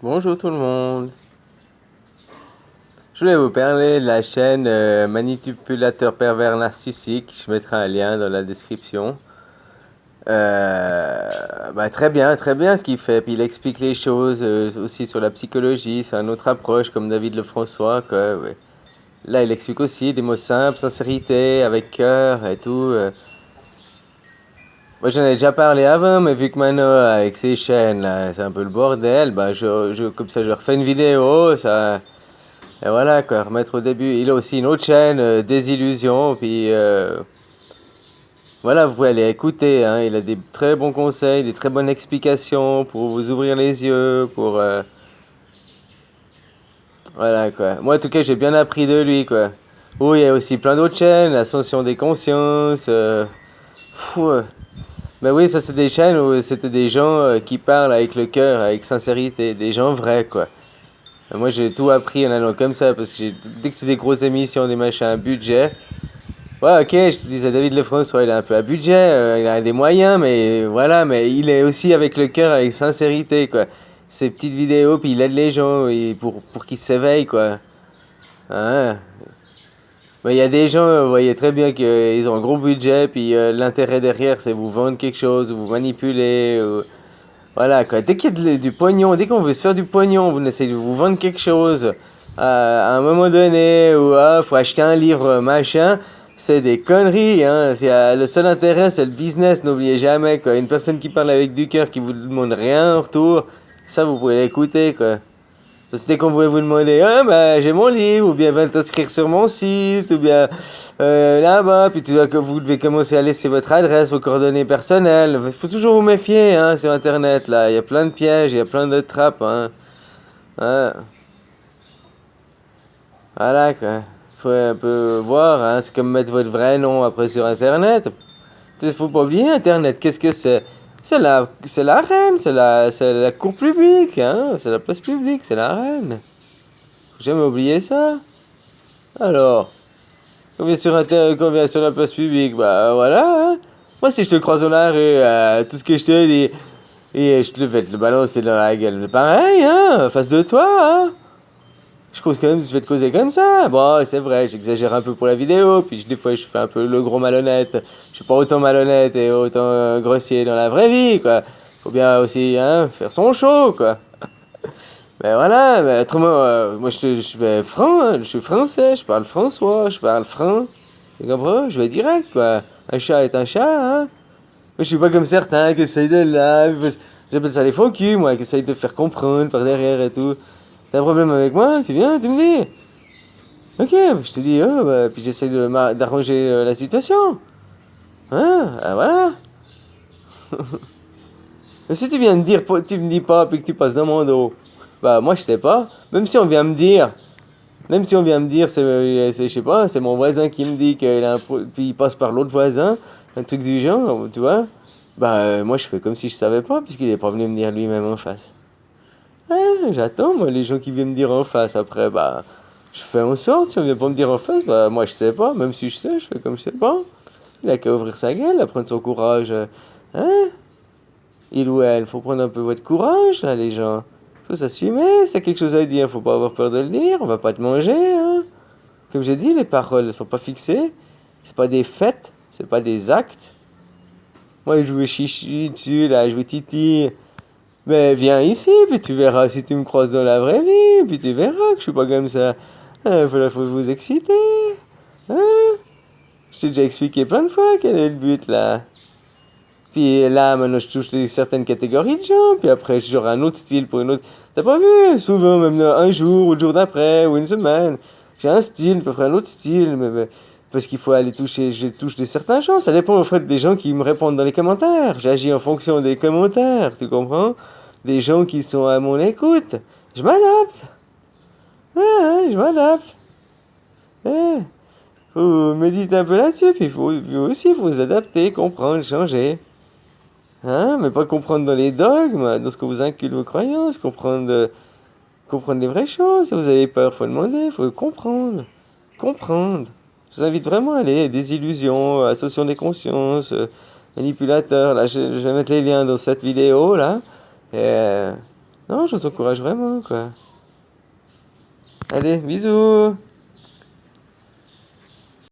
Bonjour tout le monde. Je voulais vous parler de la chaîne Manipulateur pervers narcissique. Je mettrai un lien dans la description. Très bien ce qu'il fait. Puis il explique les choses aussi sur la psychologie. C'est une autre approche comme David Lefrançois, quoi. Ouais. Là, il explique aussi des mots simples, sincérité, avec cœur et tout. Moi, j'en ai déjà parlé avant, mais vu que maintenant, avec ces chaînes, là, c'est un peu le bordel, bah, comme ça, je refais une vidéo, ça. Et voilà, quoi, remettre au début. Il a aussi une autre chaîne, Désillusion, puis voilà, vous pouvez aller écouter, hein. Il a des très bons conseils, des très bonnes explications pour vous ouvrir les yeux, pour... voilà, quoi. Moi, en tout cas, j'ai bien appris de lui, quoi. Oui, il y a aussi plein d'autres chaînes, Ascension des consciences, pfff, mais oui, ça, c'est des chaînes où c'était des gens qui parlent avec le cœur, avec sincérité, des gens vrais, quoi. Moi, j'ai tout appris en allant comme ça, parce que dès que c'est des grosses émissions, des machins à budget, ouais, ok, je te disais, David Lefrançois, il a un peu à budget, il a des moyens, mais voilà, mais il est aussi avec le cœur, avec sincérité, quoi. Ses petites vidéos, puis il aide les gens pour qu'ils s'éveillent, quoi. Hein. Mais il y a des gens, vous voyez très bien qu'ils ont un gros budget, puis l'intérêt derrière, c'est vous vendre quelque chose, ou vous manipuler, ou... Voilà, quoi. Dès qu'il y a du pognon, dès qu'on veut se faire du pognon, vous essayez de vous vendre quelque chose à un moment donné, ou ah, faut acheter un livre, machin, c'est des conneries, hein. Le seul intérêt, c'est le business, n'oubliez jamais, quoi. Une personne qui parle avec du cœur, qui vous demande rien en retour, ça, vous pouvez l'écouter, quoi. Parce que dès qu'on voulait vous demander, ah, bah, j'ai mon livre, ou bien va t'inscrire sur mon site, ou bien là-bas, puis vous devez commencer à laisser votre adresse, vos coordonnées personnelles. Il faut toujours vous méfier, hein, sur Internet, là. Il y a plein de pièges, il y a plein de trappes, hein. Ouais. Voilà, quoi. Faut un peu voir, hein. C'est comme mettre votre vrai nom après sur Internet. Faut pas oublier Internet. Qu'est-ce que c'est? C'est la reine, c'est la cour publique, hein. C'est la place publique, c'est la reine. Faut jamais oublier ça. Alors, quand on vient sur la place publique, bah voilà, hein. Moi, si je te croise dans la rue, tout ce que je te dis, et je te le fais te le balancer dans la gueule, pareil, hein, face de toi, hein. Je cause quand même, je vais te causer comme ça. Bon, c'est vrai, j'exagère un peu pour la vidéo, puis des fois, je fais un peu le gros malhonnête. Je suis pas autant malhonnête et autant grossier dans la vraie vie, quoi. Faut bien aussi, hein, faire son show, quoi. Mais voilà, mais autrement, moi je suis franc, hein, je suis français, je parle François, je parle franc. Tu comprends? Je vais direct, quoi. Un chat est un chat, hein. Moi je suis pas comme certains qui essayent de là. J'appelle ça les faux culs, moi, qui essayent de faire comprendre par derrière et tout. T'as un problème avec moi? Tu viens, tu me dis. Ok, je te dis, oh, bah, puis j'essaye d'arranger la situation. Hein? Ah, voilà. Mais si tu viens me dire, tu me dis pas, puis que tu passes dans mon dos, bah moi je sais pas. Même si on vient me dire. Même si on vient me dire, je sais pas, c'est mon voisin qui me dit qu'il a puis il passe par l'autre voisin, un truc du genre, tu vois. Bah, moi, je fais comme si je savais pas, puisqu'il est pas venu me dire lui-même en face. J'attends, moi, les gens qui viennent me dire en face. Après, bah, je fais en sorte, si on vient pas me dire en face, bah, moi, je sais pas. Même si je sais, je fais comme je sais pas. Il a qu'à ouvrir sa gueule, à prendre son courage. Hein? Il ou elle, faut prendre un peu votre courage, là, les gens. Faut s'assumer, c'est quelque chose à dire, faut pas avoir peur de le dire, on va pas te manger, hein. Comme j'ai dit, les paroles ne sont pas fixées. C'est pas des faits, c'est pas des actes. Moi, je veux chichi dessus, là, je veux titi. Mais viens ici, puis tu verras si tu me croises dans la vraie vie, puis tu verras que je suis pas comme ça. Faut vous exciter. Hein? Je t'ai déjà expliqué plein de fois quel est le but, là. Puis là, maintenant, je touche certaines catégories de gens, puis après, j'aurai un autre style pour une autre. T'as pas vu? Souvent, même un jour, ou le jour d'après, ou une semaine. J'ai un style, puis après un autre style, parce qu'il faut aller toucher, je touche des certains gens. Ça dépend, en fait, des gens qui me répondent dans les commentaires. J'agis en fonction des commentaires, tu comprends? Des gens qui sont à mon écoute. Je m'adapte. Ouais, je m'adapte. Ouais. Faut méditer un peu là-dessus, puis il faut s'adapter, comprendre, changer. Hein, mais pas comprendre dans les dogmes, dans ce que vous inculquez vos croyances, comprendre les vraies choses. Si vous avez peur, faut demander, faut comprendre. Comprendre. Je vous invite vraiment à aller, des illusions, association des consciences, manipulateurs. Là, je vais mettre les liens dans cette vidéo, là. Et, Non, je vous encourage vraiment, quoi. Allez, bisous!